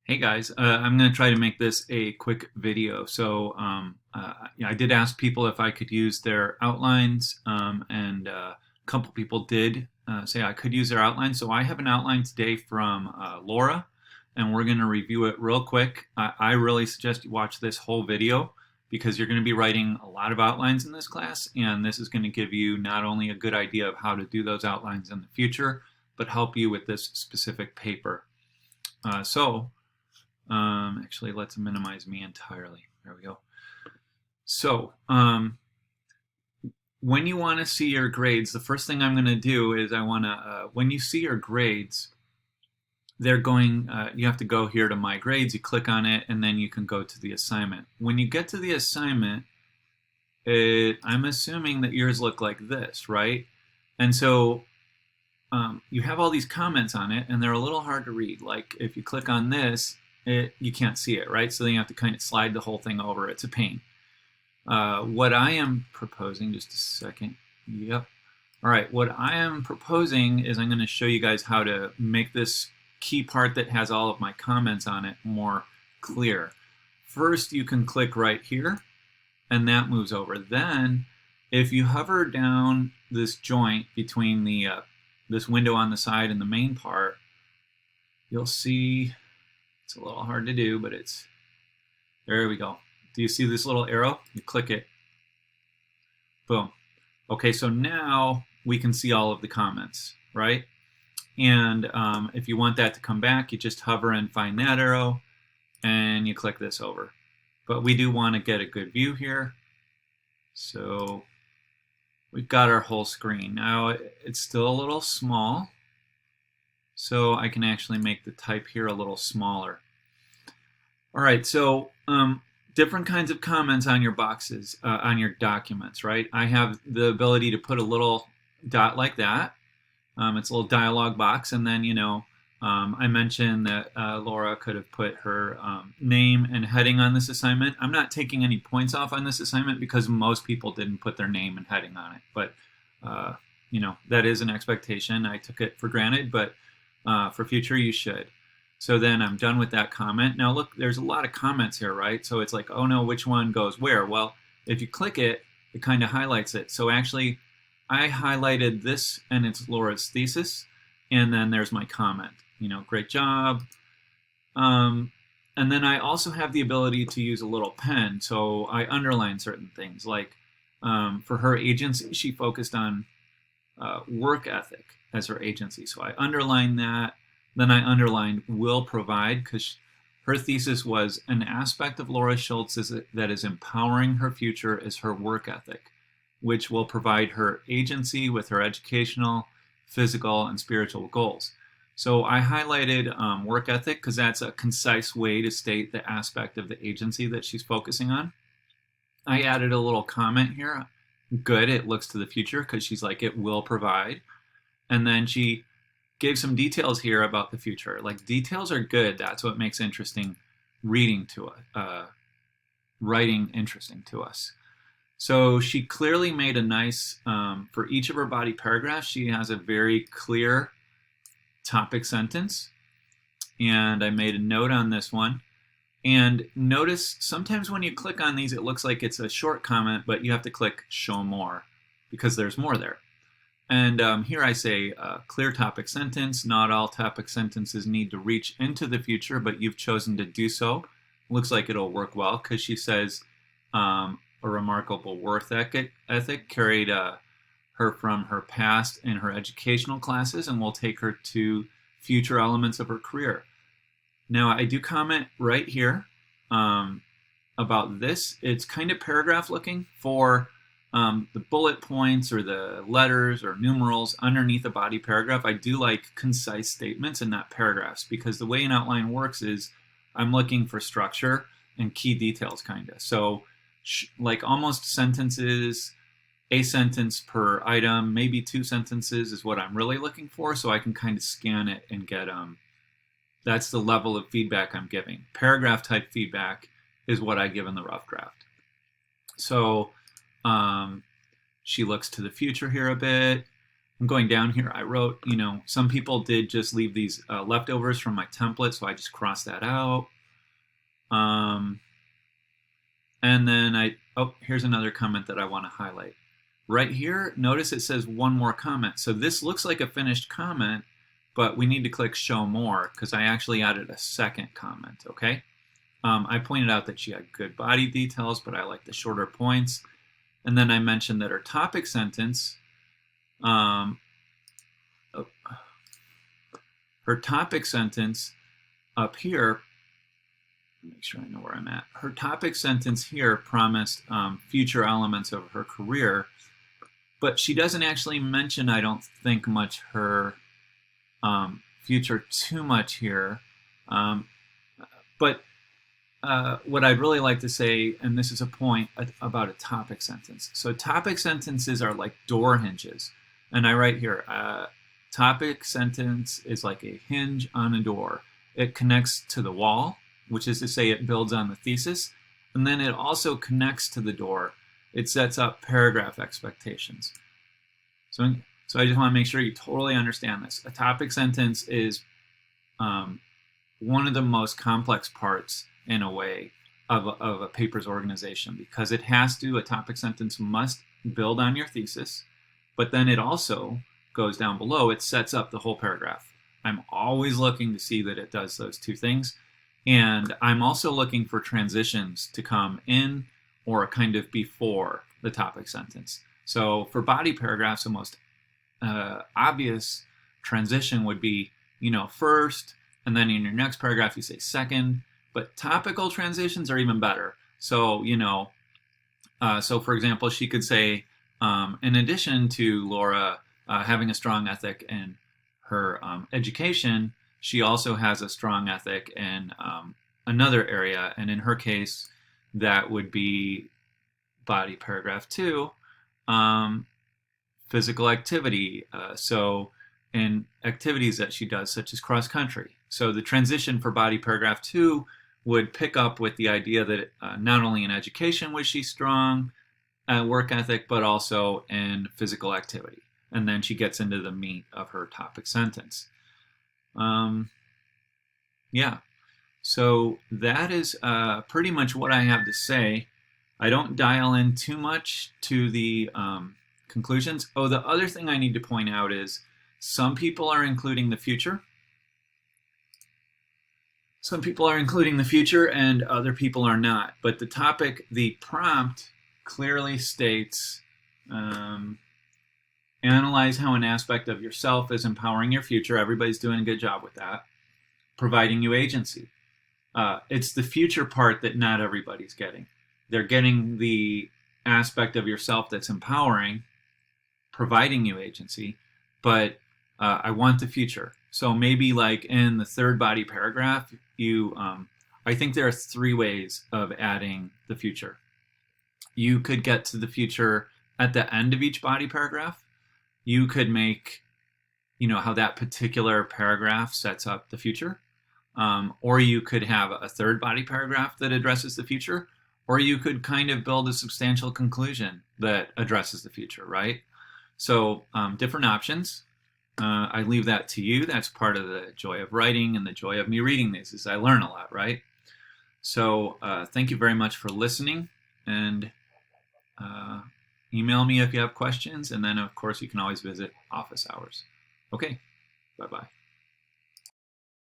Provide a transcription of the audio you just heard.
Hey guys, I'm going to try to make this a quick video. I did ask people if I could use their outlines, and a couple people did say I could use their outlines. So I have an outline today from Laura, and we're going to review it real quick. I really suggest you watch this whole video because you're going to be writing a lot of outlines in this class, and this is going to give you not only a good idea of how to do those outlines in the future, but help you with this specific paper. Actually, let's minimize me entirely. There we go. So, when you want to see your grades, the first thing I'm going to do is when you see your grades, you have to go here to My Grades, you click on it, and then you can go to the assignment. When you get to the assignment, I'm assuming that yours look like this, right? And so, you have all these comments on it, and they're a little hard to read. Like, if you click on this, you can't see it, right? So then you have to kind of slide the whole thing over. It's a pain. What I am proposing, just a second. Yep. All right, what I am proposing is I'm going to show you guys how to make this key part that has all of my comments on it more clear. First, you can click right here, and that moves over. Then, if you hover down this joint between this window on the side and the main part, you'll see. It's a little hard to do, but there we go. Do you see this little arrow? You click it. Boom. Okay, so now we can see all of the comments, right? And if you want that to come back, you just hover and find that arrow, and you click this over. But we do want to get a good view here. So we've got our whole screen. Now it's still a little small, so I can actually make the type here a little smaller. All right, so different kinds of comments on your boxes, on your documents, right? I have the ability to put a little dot like that. It's a little dialog box, and then, I mentioned that Laura could have put her name and heading on this assignment. I'm not taking any points off on this assignment because most people didn't put their name and heading on it, but that is an expectation. I took it for granted, but for future you should. So then I'm done with that comment. Now look, there's a lot of comments here, right? So it's like, oh no, which one goes where? Well, if you click it, it kind of highlights it. So actually, I highlighted this, and it's Laura's thesis, and then there's my comment. Great job. And then I also have the ability to use a little pen, so I underline certain things. Like for her agency, she focused on work ethic as her agency. So I underlined that. Then I underlined will provide, because her thesis was an aspect of Laura Schultz that is empowering her future is her work ethic, which will provide her agency with her educational, physical, and spiritual goals. So I highlighted work ethic because that's a concise way to state the aspect of the agency that she's focusing on. I added a little comment here. Good, it looks to the future because she's like, it will provide. And then she gave some details here about the future. Like, details are good. That's what makes interesting reading to us, writing interesting to us. So she clearly made a nice, for each of her body paragraphs, she has a very clear topic sentence. And I made a note on this one. And notice sometimes when you click on these, it looks like it's a short comment, but you have to click show more because there's more there. And here I say clear topic sentence. Not all topic sentences need to reach into the future, but you've chosen to do so. Looks like it'll work well because she says a remarkable work ethic carried her from her past in her educational classes and will take her to future elements of her career. Now I do comment right here about this. It's kind of paragraph looking for the bullet points or the letters or numerals underneath a body paragraph. I do like concise statements and not paragraphs because the way an outline works is I'm looking for structure and key details, kind of. So like almost sentences, a sentence per item, maybe 2 sentences is what I'm really looking for, so I can kind of scan it and get that's the level of feedback I'm giving. Paragraph type feedback is what I give in the rough draft. So she looks to the future here a bit. I'm going down here. I wrote, some people did just leave these leftovers from my template, so I just crossed that out. And then here's another comment that I want to highlight. Right here, notice it says one more comment. So this looks like a finished comment, but we need to click show more because I actually added a second comment, okay? I pointed out that she had good body details, but I like the shorter points. And then I mentioned that her topic sentence, her topic sentence up here, make sure I know where I'm at. Her topic sentence here promised future elements of her career, but she doesn't actually mention, I don't think, much her future too much here. But what I'd really like to say, and this is a point about a topic sentence. So topic sentences are like door hinges. And I write here, topic sentence is like a hinge on a door. It connects to the wall, which is to say it builds on the thesis. And then it also connects to the door. It sets up paragraph expectations. So I just want to make sure you totally understand this. A topic sentence is one of the most complex parts, in a way, of a paper's organization, because it has to, a topic sentence must build on your thesis, but then it also goes down below, it sets up the whole paragraph. I'm always looking to see that it does those two things. And I'm also looking for transitions to come in or kind of before the topic sentence. So for body paragraphs, the most obvious transition would be, first, and then in your next paragraph you say second. But topical transitions are even better. So, so for example, she could say, in addition to Laura having a strong ethic in her education, she also has a strong ethic in another area. And in her case, that would be body paragraph 2, physical activity. So in activities that she does, such as cross country. So the transition for body paragraph 2 would pick up with the idea that not only in education was she strong at work ethic, but also in physical activity. And then she gets into the meat of her topic sentence. Yeah, so that is pretty much what I have to say. I don't dial in too much to the conclusions. Oh, the other thing I need to point out is some people are including the future. Some people are including the future and other people are not. But the prompt clearly states, analyze how an aspect of yourself is empowering your future. Everybody's doing a good job with that. Providing you agency. It's the future part that not everybody's getting. They're getting the aspect of yourself that's empowering, providing you agency, but I want the future. So maybe like in the third body paragraph, I think there are 3 ways of adding the future. You could get to the future at the end of each body paragraph. You could make, how that particular paragraph sets up the future. Or you could have a third body paragraph that addresses the future. Or you could kind of build a substantial conclusion that addresses the future, right? So different options. I leave that to you. That's part of the joy of writing and the joy of me reading these is I learn a lot, right? So thank you very much for listening, and email me if you have questions. And then, of course, you can always visit office hours. Okay, bye-bye.